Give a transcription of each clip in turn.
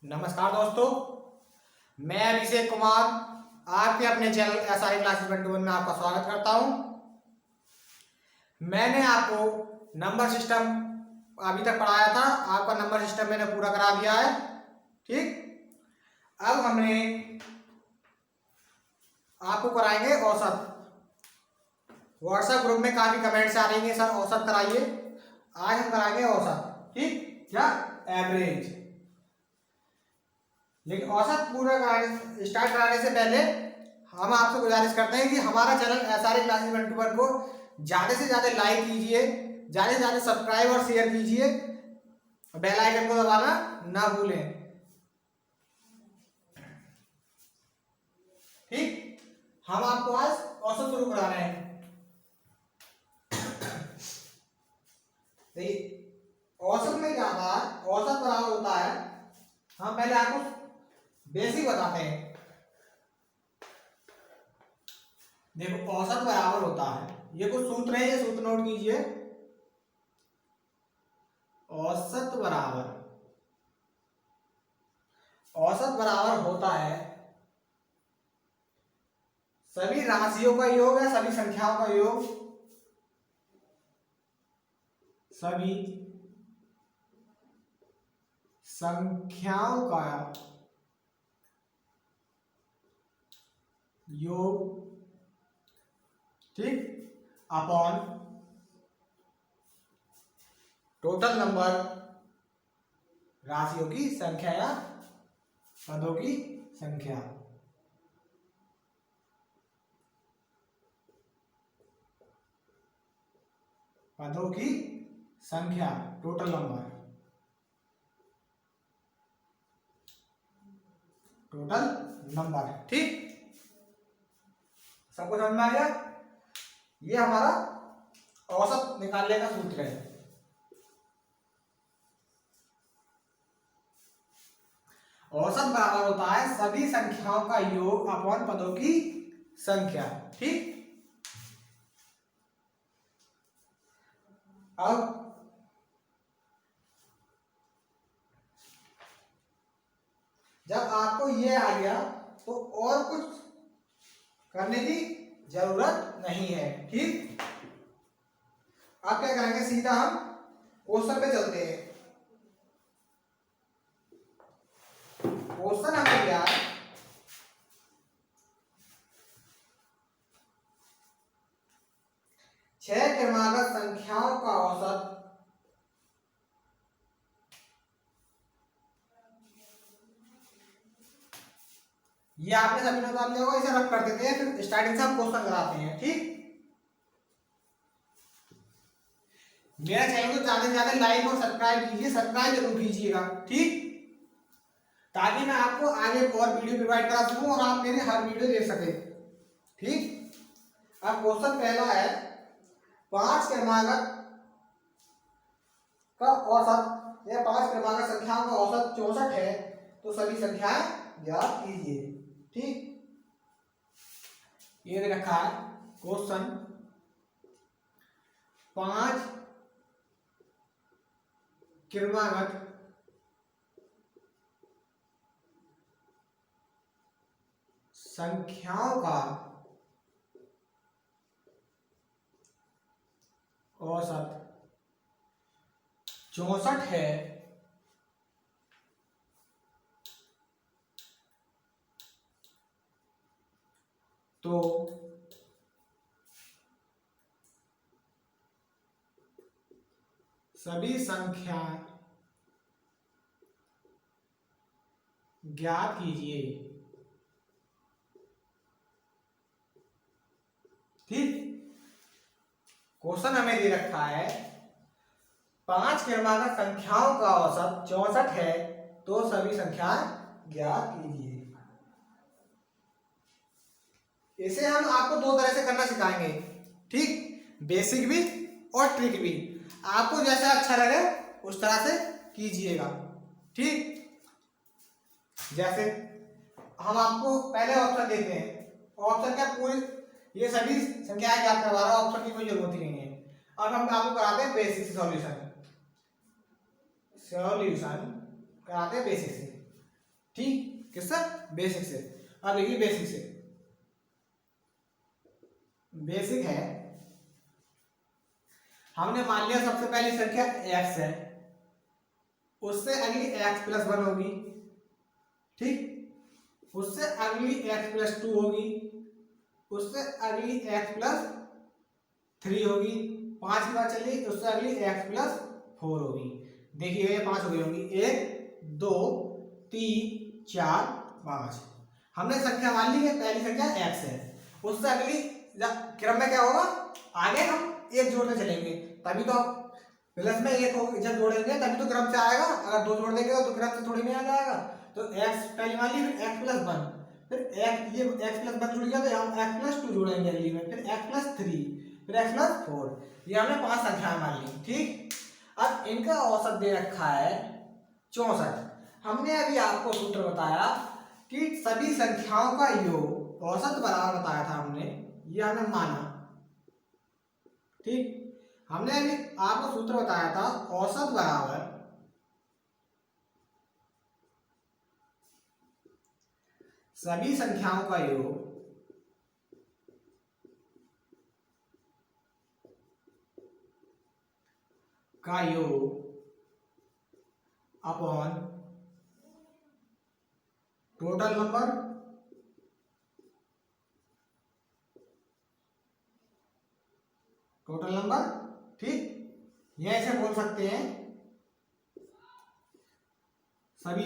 नमस्कार दोस्तों, मैं अभिषेक कुमार आपके अपने चैनल एसआई क्लासेस 21 में आपका स्वागत करता हूं। मैंने आपको नंबर सिस्टम अभी तक पढ़ाया था, आपका नंबर सिस्टम मैंने पूरा करा दिया है। ठीक, अब हमने आपको कराएंगे औसत। व्हाट्सएप ग्रुप में काफी कमेंट्स आ रही हैं, सर औसत कराइए। आज हम कराएंगे औसत, ठीक, या एवरेज। लेकिन औसत पूरा स्टार्ट कराने से पहले हम आपसे गुजारिश करते हैं कि हमारा चैनल एसआरए क्लासेस 21 को ज़्यादा से ज़्यादा लाइक कीजिए, ज़्यादा से ज़्यादा सब्सक्राइब और शेयर कीजिए, बेल आइकन को दबाना ना भूलें। ठीक, हम आपको आज औसत शुरू करा रहे हैं। औसत में क्या था? औसत बराबर होता है, हम पहले आपको बेसिक बताते हैं। देखो, औसत बराबर होता है, ये कुछ सूत्र है, ये सूत्र नोट कीजिए। औसत बराबर होता है सभी राशियों का योग या सभी संख्याओं का योग, सभी संख्याओं का योग, ठीक, अपॉन टोटल नंबर राशियों की संख्या या पदों की संख्या। पदों की संख्या, टोटल नंबर, ठीक, सबको समझ में आ गया? ये हमारा औसत निकालने का सूत्र है। औसत बराबर होता है सभी संख्याओं का योग अपॉन पदों की संख्या। ठीक, अब जब आपको ये आ गया तो और कुछ करने की जरूरत नहीं है। ठीक, आप क्या करेंगे, सीधा हम क्वेश्चन पे चलते हैं। क्वेश्चन हमें क्या है, छह क्रमागत संख्याओं का औसत ये आपने सभी ने बता लिया होगा, इसे रख कर देते हैं, फिर स्टार्टिंग से हम क्वेश्चन कराते हैं। ठीक, मेरा चैनल को ज्यादा से ज्यादा लाइक और सब्सक्राइब कीजिए, सब्सक्राइब जरूर कीजिएगा। ठीक, ताकि मैं आपको आगे और वीडियो प्रोवाइड करा सकूं और आप मेरे हर वीडियो देख सके। ठीक, अब क्वेश्चन पहला है, पांच क्रमागत का औसत या पांच क्रमागत संख्याओं का औसत 64 है, तो सभी संख्याएं ज्ञात कीजिए। ठीक, ये दे रखा है क्वेश्चन, पांच क्रमागत संख्याओं का औसत 64 है, तो सभी संख्या ज्ञात कीजिए। ठीक, क्वेश्चन हमें दे रखा है, पांच क्रमागत संख्याओं का औसत 64 है, तो सभी संख्याएं ज्ञात कीजिए। इसे हम आपको दो तरह से करना सिखाएंगे। ठीक, बेसिक भी और ट्रिक भी, आपको जैसा अच्छा लगे उस तरह से कीजिएगा। ठीक, जैसे हम आपको पहले ऑप्शन देते हैं, ऑप्शन क्या पूरी ये सभी संख्याएं ज्ञात करवा रहा है, ऑप्शन की कोई जरूरत ही नहीं है। अब हम आपको कराते हैं बेसिक सॉल्यूशन कराते हैं बेसिक से। ठीक, किससे? बेसिक से। अब देखिए बेसिक से, बेसिक है, हमने मान लिया सबसे पहली संख्या x है, उससे अगली x प्लस 1 होगी, ठीक, उससे अगली x प्लस 2 होगी, उससे अगली x प्लस 3 होगी, 5 की बात चली, उससे अगली x प्लस 4 होगी। देखिए ये 5 हो गई होंगी, 1 2 3 4 5। हमने संख्या मान ली है, पहली संख्या x है, उससे अगली क्रम में क्या होगा, आगे हम एक जोड़ते चलेंगे, तभी तो प्लस में एक होगा, जब जोड़ेंगे तभी तो क्रम से आएगा, अगर दो जोड़ देंगे तो क्रम से थोड़ी नहीं आ जाएगा। तो x पहली मान ली, फिर x प्लस 1, फिर x, ये x प्लस 1 जुड़ गया तो हम x प्लस 2 जोड़ेंगे अगली में, फिर x प्लस 3, फिर x प्लस 4। ये हमने 5 संख्याएं मान ली, ठीक। अब इनका औसत दे रखा है 64। हमने अभी आपको सूत्र बताया कि सभी संख्याओं का योग औसत बराबर बताया था हमने, ये हमने माना, ठीक। हमने अभी आपको सूत्र बताया था औसत बराबर सभी संख्याओं का योग अपॉन टोटल नंबर ठीक। ये ऐसे बोल सकते हैं सभी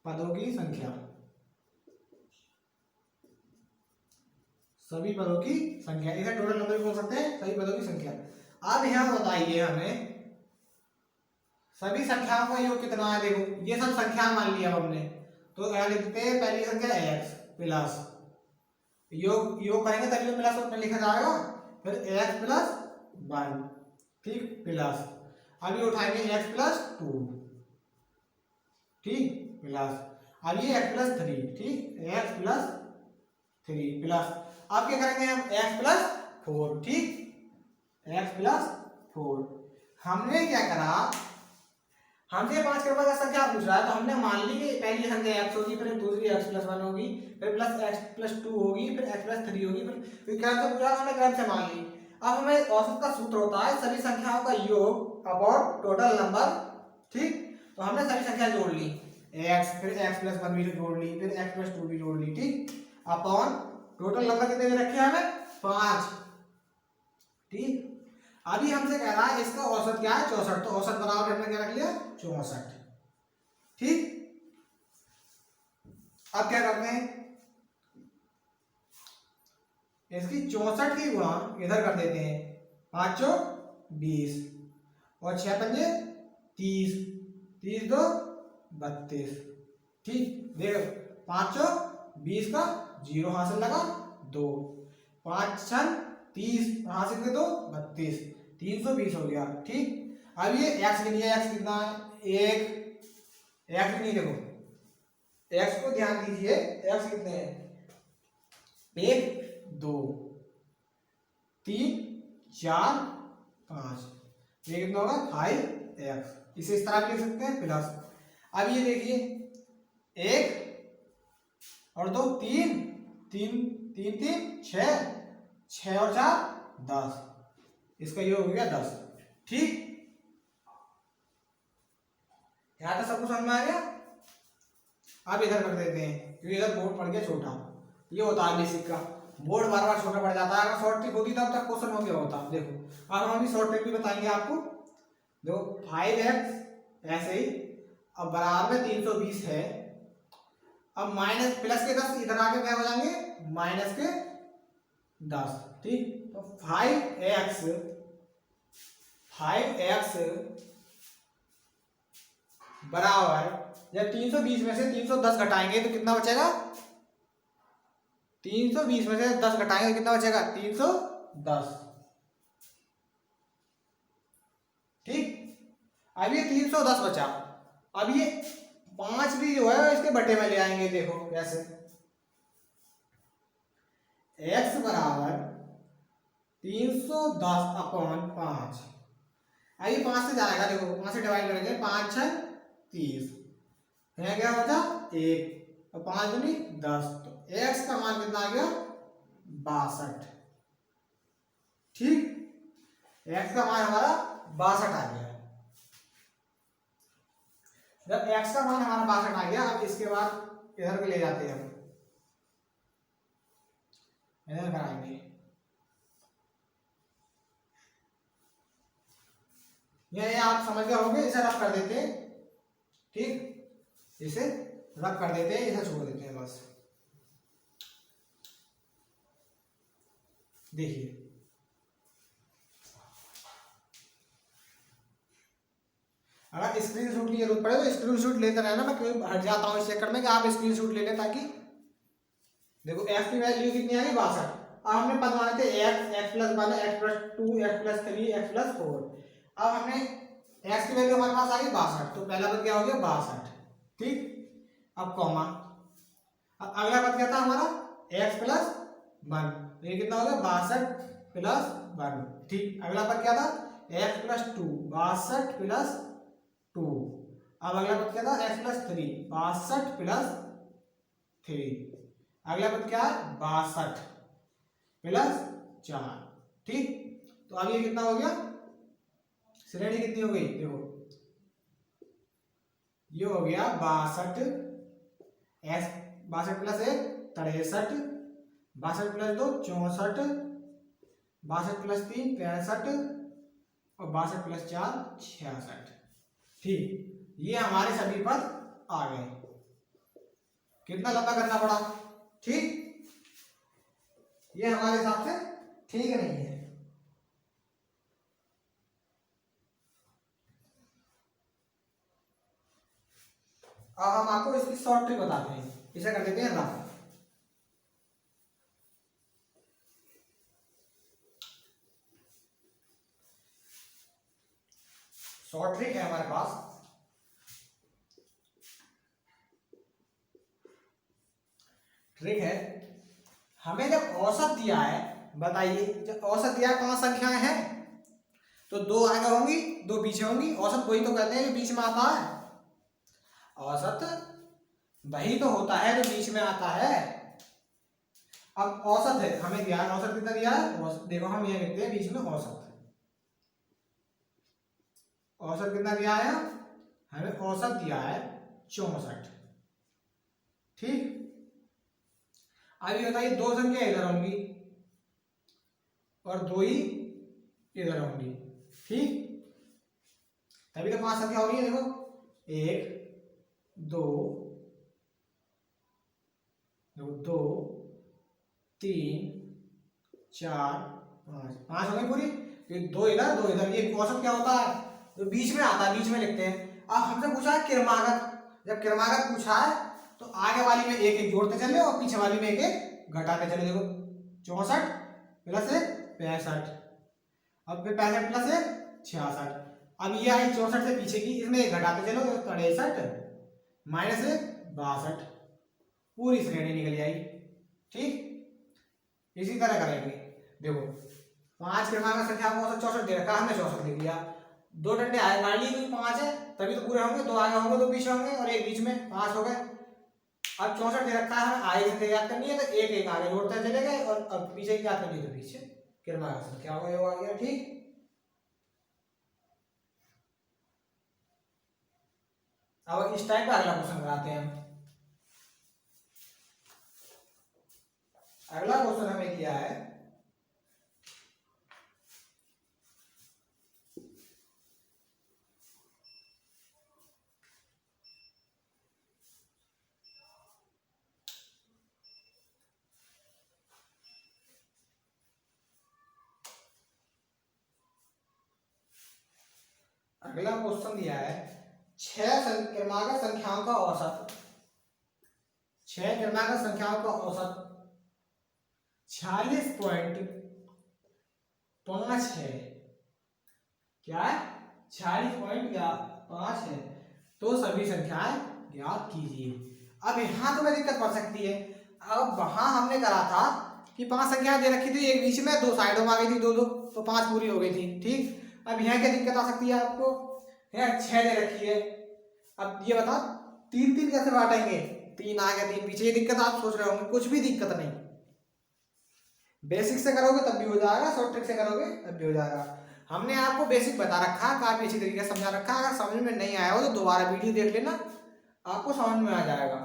पदों की संख्या, सभी पदों की संख्या, इसे टोटल नंबर भी बोल सकते हैं, सभी पदों की संख्या। अब यहां बताइए हमें सभी संख्याओं का योग कितना है। देखो ये सब संख्या मान लिया हमने, तो यहां लिखते हैं पहली संख्या x प्लस, योग करेंगे तभी तो प्लस में लिखा जाएगा, फिर x प्लस 1, ठीक, प्लस, अब ये उठाएंगे x प्लस 2, ठीक, प्लस, अब ये x प्लस 3, ठीक, x प्लस 3 प्लस, अब क्या करेंगे हम x प्लस 4, ठीक, x प्लस 4। हमने क्या करा, हमसे 5 के बाद संख्या पूछ रहा है, तो हमने मान ली कि पहली संख्या x होगी, फिर दूसरी x प्लस 1 होगी, फिर प्लस x प्लस 2 होगी, फिर x प्लस 3 होगी, फिर क्रम से पूछा, हमने क्रम से मान ली। अब हमें औसत का सूत्र होता है सभी संख्याओं का योग अपॉन टोटल नंबर, ठीक। तो हमने सभी संख्या जोड़ ली, x, फिर x प्लस 1 भी जोड़ ली, फिर x प्लस 2 भी जोड़ ली, ठीक, अपॉन टोटल नंबर कितने दे रखे हैं हमें, 5, ठीक। अभी हमसे कह रहा है इसका औसत क्या है, 64, तो औसत बराबर हमने क्या रख लिया, 64, ठीक। अब क्या करते हैं, इसकी 64 की गुणा इधर कर देते हैं, 5 चौक 20 और 6 पंजे 30, 30 दो 32, ठीक। देखो 5 चौक 20 का 0 हासिल लगा 2, 5 छन 30 हासिल के 2 32, 320 हो गया, ठीक। अब ये x के लिए x कितना है, 1, x नहीं, देखो x को ध्यान दीजिए, x कितने हैं, 1 2 3 4 5, ये कितना होगा 5x, इसे इस तरह लिख सकते हैं प्लस। अब ये देखिए 1 और 2 3 3 3 3 6 6 और 4 10, इसका योग हो गया 10, ठीक। यहां तक सब कुछ समझ में आ गया। अब इधर कर देते हैं क्योंकि इधर बोर्ड पड़ गया छोटा, ये होता है बेसिक का, बोर्ड बार बार छोटा पड़ जाता है, अगर शॉर्ट ट्रिक होती तब तक क्वेश्चन हो गया होता। देखो अब हम अभी शॉर्ट ट्रिक भी बताएंगे आपको। देखो 5x ऐसे ही, अब बराबर में 320 है, अब माइनस प्लस के 10 इधर आके क्या हो जाएंगे, माइनस के 10, ठीक। तो 5x बराबर, जब 320 में से 310 घटाएंगे तो कितना बचेगा, 320 में से 10 घटाएंगे तो कितना बचेगा, 310, ठीक। अब ये 310 बचा, अब ये 5 भी जो है इसके बटे में ले आएंगे। देखो कैसे, x बराबर 310 अपॉन 5, अभी 5 से जाएगा, देखो 5 से डिवाइड करेंगे, 5 6 30, यहाँ क्या बचा 1 और 5 दूनी 10, तो x का मान कितना आ गया 62। ठीक, x का मान हमारा 62 आ गया। जब x का मान हमारा 62 आ गया, अब इसके बाद इधर को ले जाते हैं हम, इधर कराएंगे। ये आप समझ गए होंगे, इसे रफ कर देते हैं। ठीक, इसे रफ कर देते हैं, इसे छोड़ देते हैं बस। देखिए अगर स्क्रीनशॉट की जरूरत पड़े तो स्क्रीनशॉट लेते रहना, मैं क्यों हट जाता हूँ इस चक्कर में कि आप स्क्रीनशॉट ले लें, ताकि देखो f की वैल्यू कितनी आ गई 62। अब हमने पद माने थे x plus 1 x plus 2 x plus 3 x plus 4। अब हमने x की वैल्यू हमारे पास आ गई 62, तो पहला पद क्या हो गया 62। ठीक, अब कॉमा, अब अगला पद क्या था हमारा x प्लस 1, तो ये कितना हो गया 62 प्लस 1। ठीक, अगला पद क्या था x प्लस 2, 62 प्लस 2। अब अगला पद क्या था x प्लस 3, 62 प्लस 3। अगला पद क्या है 62 प्लस 4। ठीक, तो अब ये कितना हो गया, श्रेणी कितनी हो गई, देखो ये हो गया 62, 62 प्लस 1 63, 62 प्लस 2 64, 62 प्लस 3 65 और 62 प्लस 4 66। ठीक, ये हमारे सभी पद आ गए। कितना लंबा करना पड़ा, ठीक, ये हमारे हिसाब से ठीक नहीं है। अब हम आपको इसकी शॉर्ट ट्रिक बताते हैं, इसे कर देते हैं रफ। शॉर्ट ट्रिक है हमारे पास, ट्रिक है, हमें जब औसत दिया है, बताइए जब औसत दिया है 5 संख्याएं हैं, तो 2 आगे होंगी 2 पीछे होंगी। औसत वही तो कहते हैं जो बीच में आता है, औसत वही तो होता है जो बीच में आता है। अब औसत है, हमें दिया है, औसत कितना दिया है, औसत देखो हम ये लिखते हैं बीच में औसत, औसत कितना दिया है, हमें औसत दिया है 64। ठीक, अब ये बताइए 2 संख्या इधर होंगी और 2 ही इधर होंगी। ठीक, तभी तो 5 संख्या हो रही है। देखो 1 2 2 3 4 5, 5 हो गई पूरी। तो 2 इधर 2 इधर, ये औसत क्या होता है जो बीच में आता है, बीच में लिखते हैं। अब हमसे पूछा है क्रमागत, जब क्रमागत पूछा है तो आगे वाली में 1 1 जोड़ते चले और पीछे वाली में 1 1 घटाते चले। देखो 64 प्लस 1 65, अब फिर 65 प्लस 1 66। अब ये आई 64 से पीछे की, इसमें 1 घटाते चलो तो 63 माइनस 1 62, पूरी श्रेणी निकल आई। ठीक, इसी तरह करेंगे। देखो 5 क्रमांक संख्या को 64 दे रखा, हमने 64 लिख लिया, 2 डंडे आए मार लिए क्योंकि 5 है तभी तो पूरे होंगे, 2 आगे होंगे 2 पीछे होंगे और 1 बीच में, 5 हो गए। अब 64 दे रखा है, आगे से याद करनी है तो 1 1 आगे जोड़ते चले गए और अब पीछे की याद करनी है तो पीछे क्रमांक संख्या हो गया। ठीक, अब इस टाइप का अगला क्वेश्चन कराते हैं हम। अगला क्वेश्चन हमें दिया है अगला क्वेश्चन दिया है 6 क्रमागत संख्याओं का औसत, 6 क्रमागत संख्याओं का औसत 46.5 है। क्या है 46.5 है, तो सभी संख्याएं ज्ञात कीजिए। अब यहाँ तुम्हें दिक्कत पड़ सकती है, अब वहां हमने करा था कि 5 संख्याएं दे रखी थी, एक बीच में 2 साइडों में आ गई थी 2 2, तो 5 पूरी हो गई थी। ठीक, अब यहाँ क्या दिक्कत आ सकती है आपको, यहाँ 6 दे रखी है, अब ये बता, तीन तीन कैसे बांटेंगे, तीन आगे तीन पीछे, ये दिक्कत आप सोच रहे होंगे, कुछ भी दिक्कत नहीं, बेसिक से करोगे तब भी हो जाएगा, शॉर्ट ट्रिक से करोगे तब भी हो जाएगा। हमने आपको बेसिक बता रखा है, काफी अच्छी तरीके से समझा रखा है, अगर समझ में नहीं आया हो तो दोबारा वीडियो देख लेना, आपको समझ में आ जाएगा।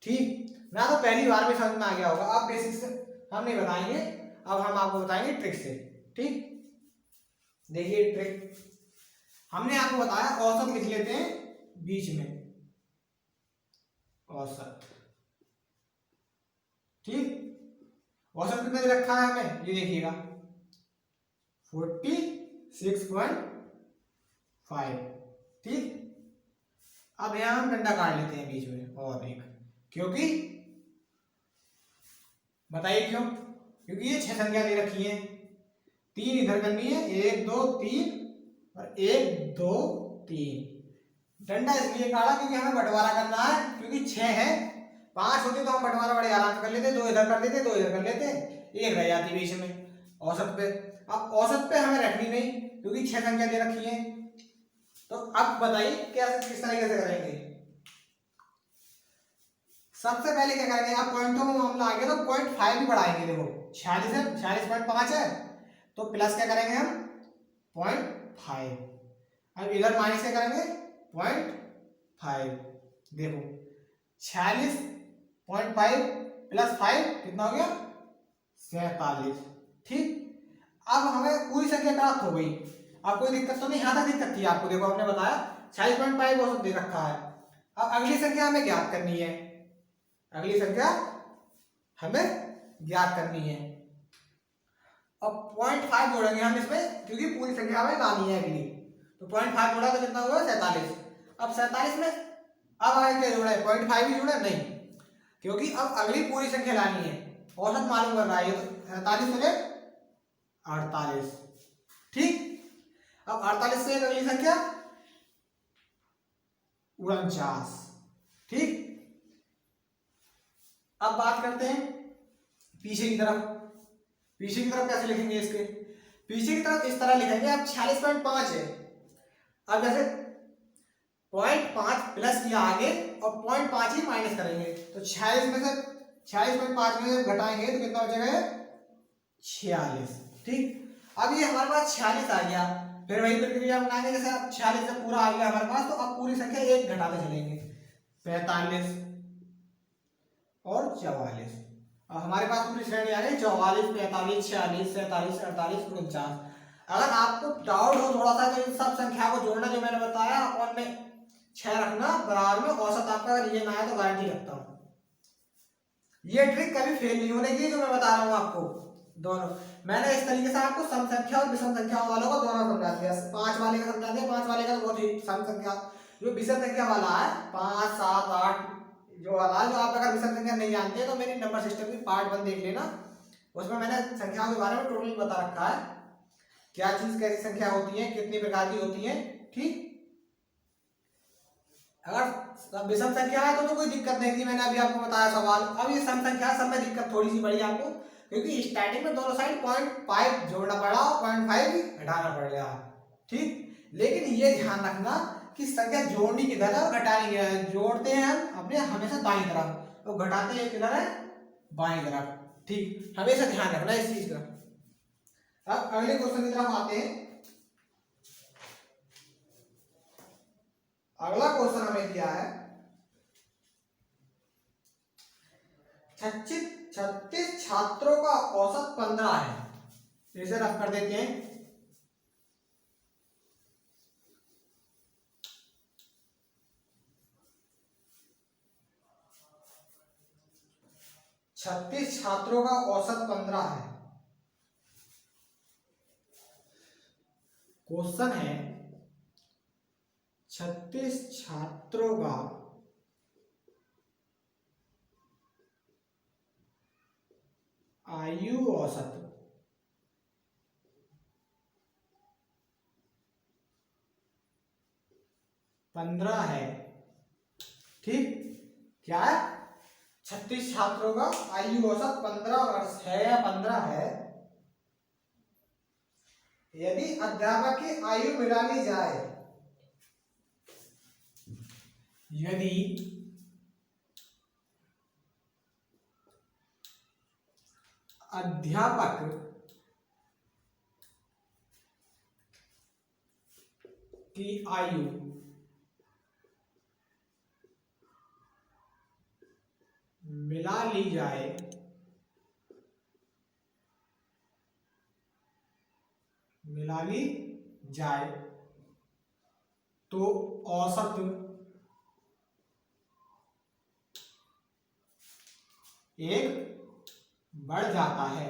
ठीक, ना तो पहली बार में समझ में आ गया होगा। आप बेसिक से हम नहीं बताएंगे, अब हम आपको बताएंगे ट्रिक से। ठीक, देखिए ट्रिक हमने आपको बताया, औसत लिख लेते हैं बीच में, औसत। ठीक, औसत कितना दे रखा है हमें, ये देखिएगा 46.5। ठीक, अब यहां हम डंडा काट लेते हैं बीच में और एक, क्योंकि बताइए क्यों, क्योंकि ये 6 संख्या दे रखी है, 3 इधर करनी है, 1 2 3 और 1 2 3। डंडा इसलिए काटा क्योंकि हमें बंटवारा करना है, क्योंकि 6 है, 5 होते तो हम बंटवारा बड़े आराम से कर लेते, 2 इधर कर देते, 2 इधर कर लेते, 1 रह जाती बीच में औसत पे। अब औसत पे हमें रखनी नहीं क्योंकि 6 संख्या दे रखी है। तो अब बताइए कैसे, किस तरीके से करेंगे। सबसे पहले क्या करेंगे, आप पॉइंटों में मामला आ गया तो 0.5 भी बढ़ाएंगे। देखो 46 है, 46.5 है, तो प्लस क्या करेंगे हम 0.5। अब इधर माइनस क्या करेंगे 0.5। देखो 46.5 प्लस 5 कितना हो गया 47। ठीक, अब हमें पूरी संख्या प्राप्त हो गई, अब कोई दिक्कत तो नहीं, यहाँ तक दिक्कत थी आपको, देखो हमने बताया 46.5 औसत दे रखा है। अब अगली संख्या हमें ज्ञात करनी है, अगली संख्या हमें ज्ञात करनी है। अब 0.5 जोड़ेंगे हम इसमें, क्योंकि पूरी संख्या हमें लानी है अगली, तो 0.5 जोड़ा तो कितना हुआ 47। अब 47 में अब आगे क्या जोड़ा है, 0.5 भी जोड़ा नहीं, क्योंकि अब अगली पूरी संख्या लानी है, औसत मालूम कर रहा है, तो 47 से 48। ठीक, अब 48 से एक अगली संख्या 49। ठीक, अब बात करते हैं पीछे की तरफ। पीछे की तरफ कैसे लिखेंगे इसके, पीछे की तरफ इस तरह लिखेंगे, अब 46.5 है, अब जैसे 0.5 प्लस किया आगे और 0.5 ही माइनस करेंगे, तो 46 में से 46.5 में से घटाएंगे तो कितना बचेगा 46। ठीक, अब ये हमारे पास 46 आ गया, फिर वही प्रक्रिया बनाएंगे, जैसे अब 46 से पूरा आ गया हमारे पास, तो अब पूरी संख्या एक घटाते चलेंगे, 45 और 44। अब हमारे पास पूरी श्रेणी आ गई 44 45 46 47 48 49। अगर आपको डाउट हो थोड़ा सा तो इन सब संख्या को जोड़ना जो मैंने बताया, अपन में 6 रखना बराबर में, औसत आपका अगर ये ना आए तो गारंटी रखता हूँ ये ट्रिक कभी फेल नहीं होने की, जो मैं बता रहा हूँ आपको दोनों। मैंने इस तरीके से आपको सम संख्या और विषम संख्या वालों को दोनों समझा दिया, 5 वाले का समझा दिया, 5 वाले का तो बहुत ही सम संख्या, जो विषम संख्या वाला है 5 7 8 जो वाला है, जो आप अगर विषम संख्या नहीं जानते हैं तो मेरी नंबर सिस्टम की पार्ट 1 देख लेना, उसमें मैंने संख्याओं के बारे में टोटल बता रखा है, क्या चीज कैसी संख्या होती है, कितनी प्रकार की होती है। ठीक, अगर विषम संख्या है तो कोई दिक्कत नहीं थी, मैंने अभी आपको बताया सवाल। अब ये सम संख्या है, सब में दिक्कत थोड़ी सी बड़ी आपको, क्योंकि स्टार्टिंग में दोनों साइड 0.5 जोड़ना पड़ा और 0.5 भी घटाना पड़ गया। ठीक, लेकिन ये ध्यान रखना कि संख्या जोड़नी किधर है और घटानी किधर है। जोड़ते हैं हम अपने हमेशा दाईं तरफ और घटाते हैं किधर है बाईं तरफ। ठीक, हमेशा ध्यान रखना इस चीज का। अब अगले क्वेश्चन की तरफ आते हैं। अगला क्वेश्चन हमें दिया है 36 छात्रों का औसत 15 है, इसे रफ कर देते हैं। 36 छात्रों का औसत 15 है। क्वेश्चन है 36 छात्रों का आयु औसत 15 है। ठीक, क्या है 36 छात्रों का आयु औसत 15 वर्ष है या 15 है। यदि अध्यापक की आयु मिला ली जाए यदि अध्यापक की आयु मिला ली जाए तो औसत एक बढ़ जाता है।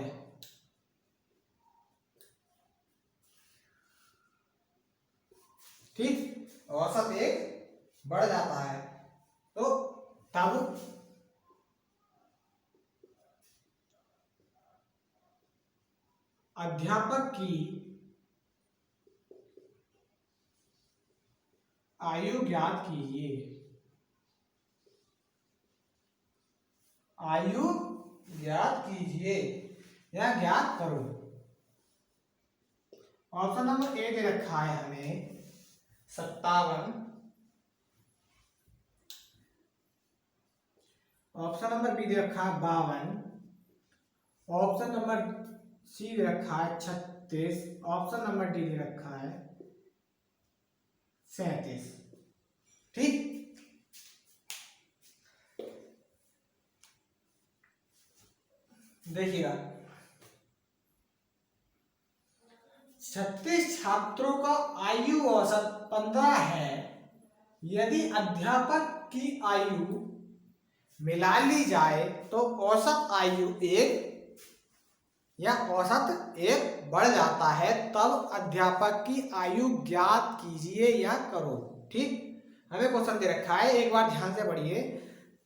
ठीक, औसत एक बढ़ जाता है। तो तब अध्यापक की आयु ज्ञात कीजिए। आयु ज्ञात कीजिए या ज्ञात करो। ऑप्शन नंबर ए दे रखा है हमें 57। ऑप्शन नंबर बी दे रखा है 52। ऑप्शन नंबर सी दे रखा है 36। ऑप्शन नंबर डी दे रखा है 37। ठीक, देखिएगा 36 छात्रों का आयु औसत 15 है। यदि अध्यापक की आयु मिला ली जाए तो औसत आयु 1 या औसत 1 बढ़ जाता है। तब अध्यापक की आयु ज्ञात कीजिए या करो। ठीक, हमें क्वेश्चन दे रखा है, एक बार ध्यान से पढ़िए।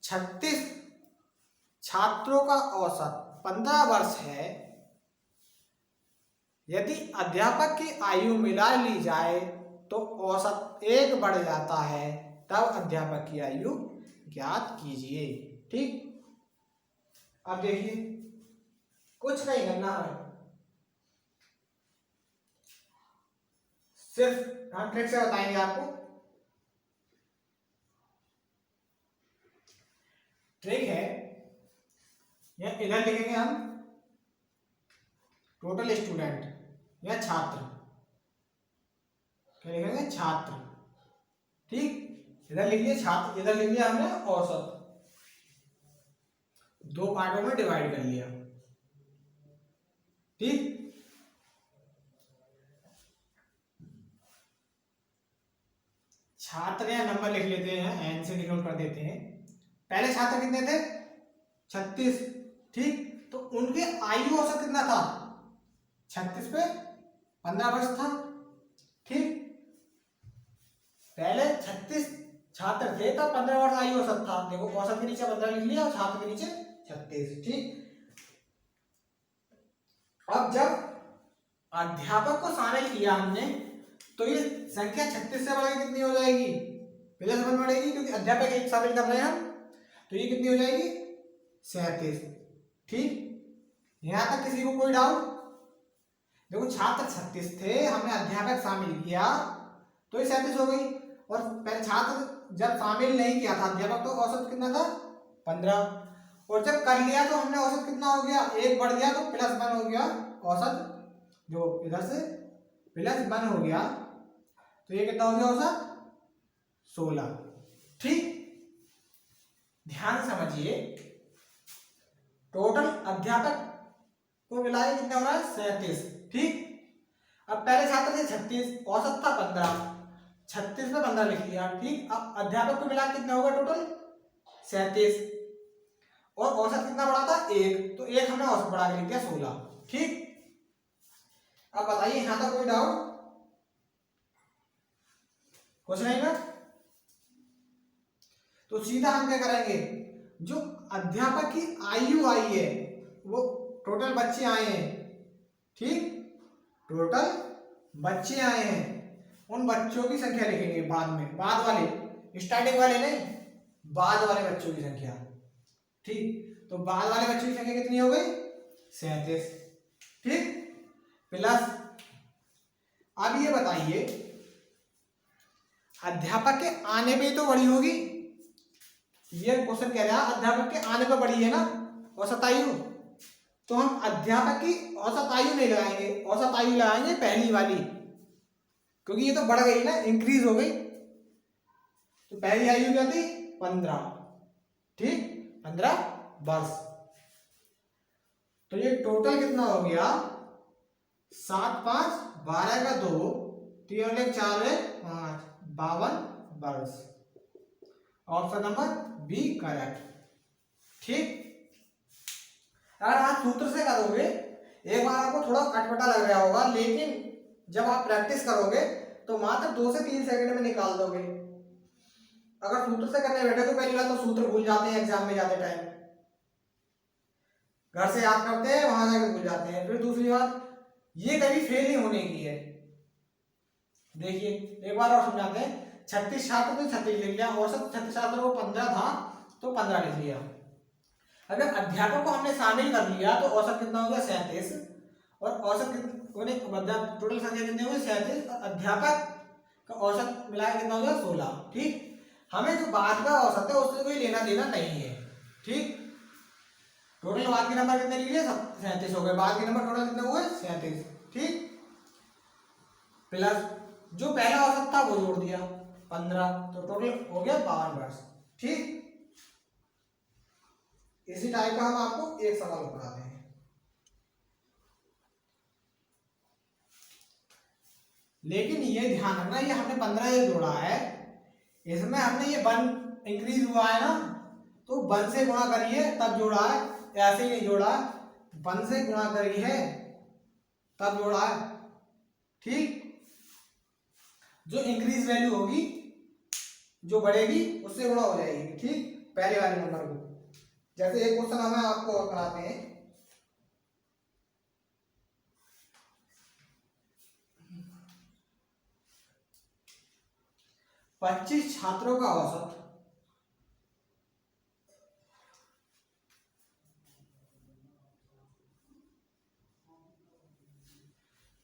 36 छात्रों का औसत 15 वर्ष है। यदि अध्यापक की आयु मिला ली जाए तो औसत 1 बढ़ जाता है। तब अध्यापक की आयु ज्ञात कीजिए। ठीक, अब देखिए कुछ नहीं करना है, सिर्फ हम ट्रिक से बताएंगे आपको। ट्रिक है, या इधर लिखेंगे हम टोटल स्टूडेंट या छात्र, क्या लिखेंगे छात्र। ठीक, इधर लिख लिया छात्र, इधर लिख लिया हमने औसत। 2 पार्टों में डिवाइड कर लिया। ठीक, छात्र या नंबर लिख लेते हैं, एन से डिनोट कर देते हैं। पहले छात्र कितने थे 36। ठीक, तो उनके आयु औसत कितना था 36 पे 15 वर्ष था। ठीक, पहले 36 छात्र थे तब 15 वर्ष आयु औसत था। देखो औसत के नीचे 15 लिख लिया और छात्र के नीचे 36। ठीक, अब जब अध्यापक को शामिल किया हमने तो ये संख्या 36 से बढ़ के कितनी हो जाएगी +1 बढ़ेगी, क्योंकि अध्यापक एक शामिल कर रहे हैं हम। तो ये कितनी हो जाएगी 37। ठीक, यहां तक किसी को कोई डाउट? देखो छात्र 36 थे, हमने अध्यापक शामिल किया तो ये 37 हो गई। और पहले छात्र जब शामिल नहीं किया था अध्यापक तो औसत कितना था 15। और जब कर लिया तो हमने औसत कितना हो गया 1 बढ़ गया तो +1 हो गया औसत। जो इधर से +1 हो गया तो ये कितना हो गया औसत 16। ठीक, ध्यान समझिए, टोटल अध्यापक को मिलाए कितना हो रहा है 37। ठीक, अब पहले छात्र थे 36, औसत था 15, 36 में 15 लिख लिया। ठीक, अब अध्यापक को मिला कितना होगा टोटल 37 और औसत कितना बढ़ा था 1, तो 1 हमने औसत बढ़ा के लिख दिया 16। ठीक, अब बताइए यहां तक कोई डाउट? कुछ नहीं ना? तो सीधा हम क्या करेंगे, जो अध्यापक की आयु आई है वो टोटल बच्चे आए हैं। ठीक, टोटल बच्चे आए हैं, उन बच्चों की संख्या लिखेंगे बाद में, बाद वाले, स्टार्टिंग वाले नहीं, बाद वाले बच्चों की संख्या। ठीक, तो बाद वाले बच्चों की संख्या कितनी हो गई 37। ठीक, प्लस अब ये बताइए अध्यापक के आने पे तो बड़ी होगी, ये क्वेश्चन कह रहा है अध्यापक के आने पर बढ़ी है ना औसत आयु, तो हम अध्यापक की औसत आयु नहीं लगाएंगे, औसत आयु लगाएंगे पहली वाली, क्योंकि ये तो बढ़ गई ना, इंक्रीज हो गई। तो पहली आयु क्या थी 15, ठीक 15 वर्ष। तो ये टोटल कितना हो गया 7 5 12 का 2 3 और 1 4 है 5 52 वर्ष। Option number B correct. ठीक, अगर आप सूत्र से करोगे एक बार आपको थोड़ा अटपटा लग रहा होगा, लेकिन जब आप प्रैक्टिस करोगे तो मात्र 2 से 3 सेकंड में निकाल दोगे। अगर सूत्र से करने बैठे तो पहली बात तो सूत्र भूल जाते हैं एग्जाम में जाते टाइम, घर से याद करते हैं वहां जाके भूल जाते हैं। फिर दूसरी बात ये कभी फेल नहीं होने की है। देखिए एक बार और समझाते हैं, 36 छात्र तो 36 लिख लिया, औसत 36 छात्रों को 15 था तो 15 लिख लिया। अगर अध्यापक को हमने शामिल कर लिया तो औसत कितना हो गया 37, और औसत टोटल संख्या कितनी हो गई 37, और अध्यापक का औसत मिलाकर कितना हो गया 16। ठीक, हमें जो बाद का औसत है उससे कोई लेना देना नहीं है। ठीक, टोटल बाद के नंबर कितने लिख लिए 37 हो गए, बाद के नंबर टोटल कितने हुए 37। ठीक, प्लस जो पहला औसत था वो जोड़ दिया 15, तो टोटल हो गया 52 वर्ष। ठीक, इसी टाइप का हम आपको एक सवाल कराते हैं। लेकिन ये ध्यान रखना, ये हमने 15 ये जोड़ा है, इसमें हमने ये 1 इंक्रीज हुआ है ना, तो 1 से गुणा करिए तब जोड़ा है, ऐसे ही नहीं जोड़ा, 1 से गुणा करी है तब जोड़ा है। ठीक, जो इंक्रीज वैल्यू होगी जो बढ़ेगी उससे गुणा हो जाएगी। ठीक, पहले वाले नंबर को, जैसे एक क्वेश्चन हमें आपको और कराते हैं, पच्चीस छात्रों का औसत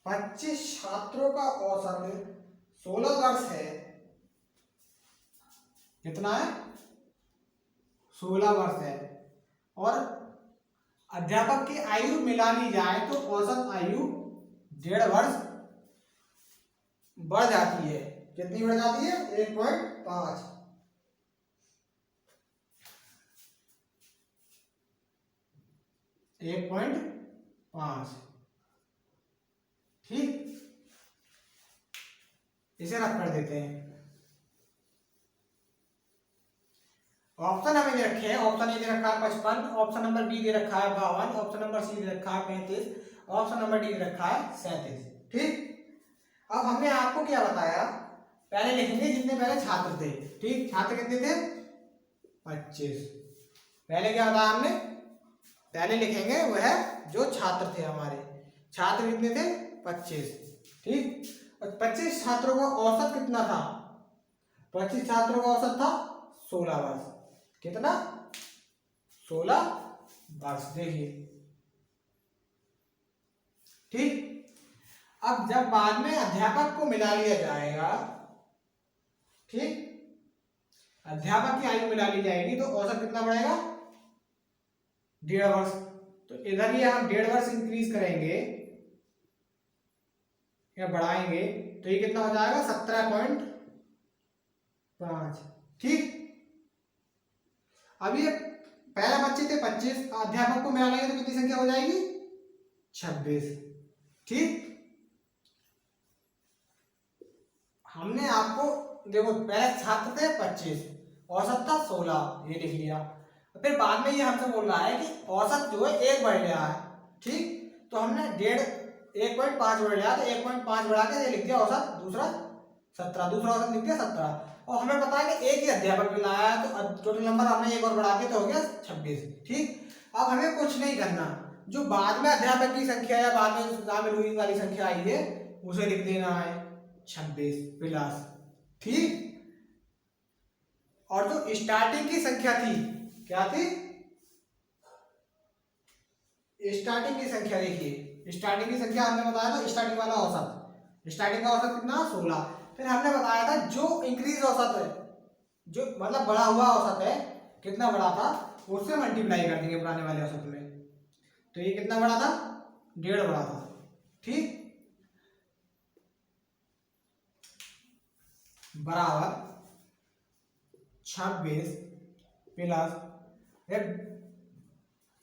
25 छात्रों का औसत 16 वर्ष है। कितना है 16 वर्ष है, और अध्यापक की आयु मिला ली जाए तो औसत आयु 1.5 वर्ष बढ़ जाती है। कितनी बढ़ जाती है 1.5। ठीक, इसे रख कर देते हैं। ऑप्शन हमें दे रखे हैं, ऑप्शन ए दे रखा है 55, ऑप्शन नंबर बी दे रखा है 52, ऑप्शन नंबर सी दे रखा है 35, ऑप्शन नंबर डी दे रखा है 37। ठीक, अब हमने आपको क्या बताया, पहले लिखेंगे जितने पहले छात्र थे। ठीक, छात्र कितने थे 25। पहले क्या बताया हमने, पहले लिखेंगे वह जो छात्र थे हमारे, छात्र कितने थे 25। ठीक, और 25 छात्रों का औसत कितना था, 25 छात्रों का औसत था 16 वर्ष। कितना 16 वर्ष। देखिए ठीक, अब जब बाद में अध्यापक को मिला लिया जाएगा, ठीक, अध्यापक की आयु मिला ली जाएगी तो औसत कितना बढ़ेगा 1.5 वर्ष। तो इधर ये हम 1.5 वर्ष इंक्रीज करेंगे या बढ़ाएंगे तो ये कितना हो जाएगा 17.5। ठीक, अब ये पहले बच्चे थे 25, अध्यापक को मिला लेंगे तो कितनी संख्या हो जाएगी 26। ठीक, हमने आपको देखो पहले छात्र थे 25, औसत था 16, ये लिख लिया। फिर बाद में ये हमसे बोल रहा है कि औसत जो है 1 बढ़ रहा है। ठीक, तो हमने 1.5 बढ़ रहा है तो 1.5 बढ़ा के ये लिख दिया औसत, दूसरा 17, दूसरा औसत लिख दिया 17। और हमें पता है कि एक ही अध्यापक मिलाया है तो टोटल नंबर हमने एक और बढ़ा के तो हो गया 26। ठीक, अब हमें कुछ नहीं करना, जो बाद में अध्यापक की संख्या या बाद में शामिल हुई वाली संख्या आई है उसे लिख देना है 26 प्लस। ठीक, और जो स्टार्टिंग की संख्या थी क्या थी, स्टार्टिंग की संख्या, देखिए स्टार्टिंग की संख्या हमने बताया था, स्टार्टिंग वाला औसत, स्टार्टिंग का औसत कितना 16। फिर हमने बताया था जो इंक्रीज औसत है, जो मतलब बढ़ा हुआ औसत है कितना बड़ा था उससे मल्टीप्लाई कर देंगे पुराने वाले औसत में। तो ये कितना बड़ा था, 1.5 बड़ा था। ठीक, बराबर 26 प्लस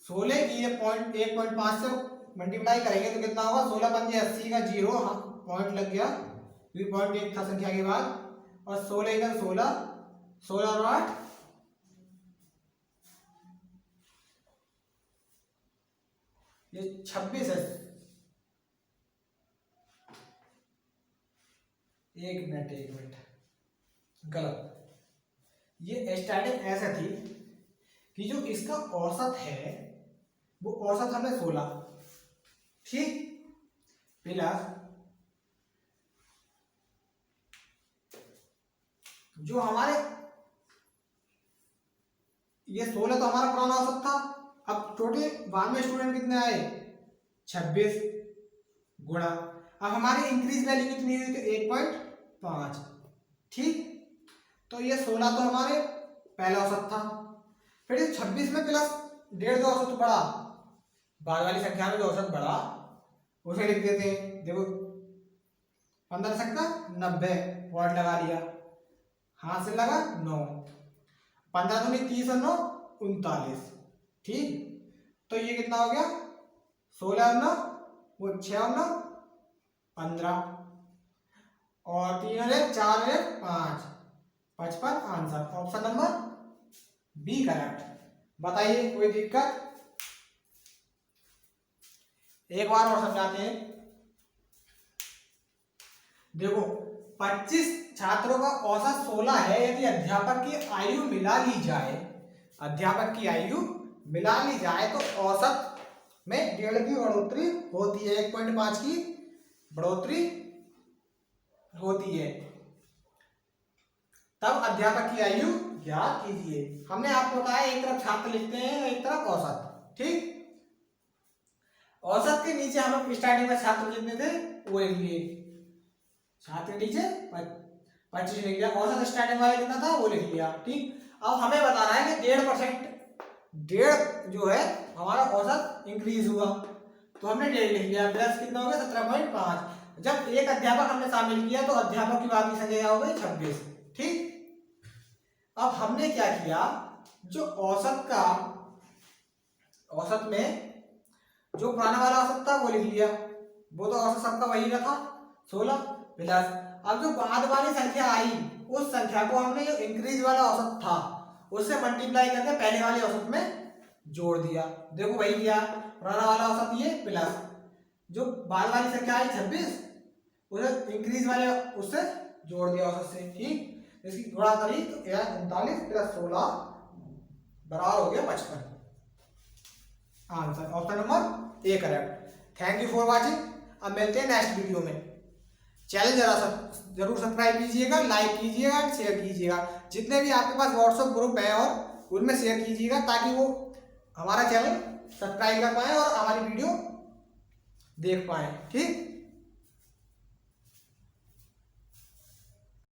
16 की ये 1.5 से मल्टीप्लाई करेंगे तो कितना होगा, 16 पंजे 80 का 0, हाँ पॉइंट लग गया क्योंकि पॉइंट एक था संख्या के बाद, और 16 का 16, 16 और 8 ये 26 है। एक मिनट गलत, ये स्टार्टिंग ऐसे थी कि जो इसका औसत है वो औसत हमें 16, ठीक, प्लस जो हमारे ये 16 तो हमारा पुराना औसत था। अब टोटल बाद में स्टूडेंट कितने आए, 26 गुणा, अब हमारी इंक्रीज वैल्यू कितनी हुई, तो 1.5, ठीक। तो ये 16 तो हमारे पहला औसत था, फिर ये 26 में प्लस 1.5 जो औसत बढ़ा, बाद वाली संख्या में जो औसत बढ़ा उसे लिख देते हैं। देखो 15 सकता 90, पॉइंट लगा लिया, हाथ से लगा 9, 15 दूनी 30 और 9 39, ठीक। तो ये कितना हो गया, 16 और 9 वो 6 और 9 15, और 3 और 1 4 और 1 5, 55 answer option number B correct. बताइए कोई दिक्कत? एक बार और समझाते हैं। देखो 25 छात्रों का औसत 16 है, यदि अध्यापक की आयु मिला ली जाए, अध्यापक की आयु मिला ली जाए तो औसत में 1.5 की बढ़ोतरी होती है, 1.5 की बढ़ोतरी होती है, तब अध्यापक की आयु ज्ञात कीजिए। हमने आपको बताया एक तरफ छात्र लिखते हैं एक तरफ औसत, ठीक। औसत के नीचे हम लोग स्टार्टिंग में छात्र जितने थे वो लिख लिए, छात्र के नीचे 25 लिख लिया, औसत स्टार्टिंग वाला कितना था वो लिख लिया, ठीक। अब हमें बताना है कि 1.5% 1.5 जो है हमारा औसत इंक्रीज हुआ, तो हमने 1.5 लिख लिया, प्लस कितना हो गया 17.5। जब एक अध्यापक हमने शामिल किया तो अध्यापक की बात की संख्या हो गई 26, ठीक। अब हमने क्या किया, जो औसत का, औसत में जो पुराना वाला औसत था वो लिख लिया, वो तो औसत सबका वही रखा 16, प्लस अब जो बाद वाली संख्या आई उस संख्या को हमने जो इंक्रीज वाला औसत था उससे मल्टीप्लाई करके पहले वाले औसत में जोड़ दिया। देखो वही किया, पुराना वाला औसत ये प्लस जो बाद वाली संख्या आई 26 उसे इंक्रीज वाले उससे जोड़ दिया औसत से, ठीक। इसकी गुणा करी तो 39 प्लस 16 बराबर हो गया 55, answer option number A correct. Thank you for watching. अब मिलते हैं नेक्स्ट वीडियो में। चैनल जरूर सब्सक्राइब कीजिएगा, लाइक कीजिएगा, शेयर कीजिएगा, जितने भी आपके पास व्हाट्सएप ग्रुप है और उनमें शेयर कीजिएगा ताकि वो हमारा चैनल सब्सक्राइब कर पाए और हमारी वीडियो देख पाए, ठीक।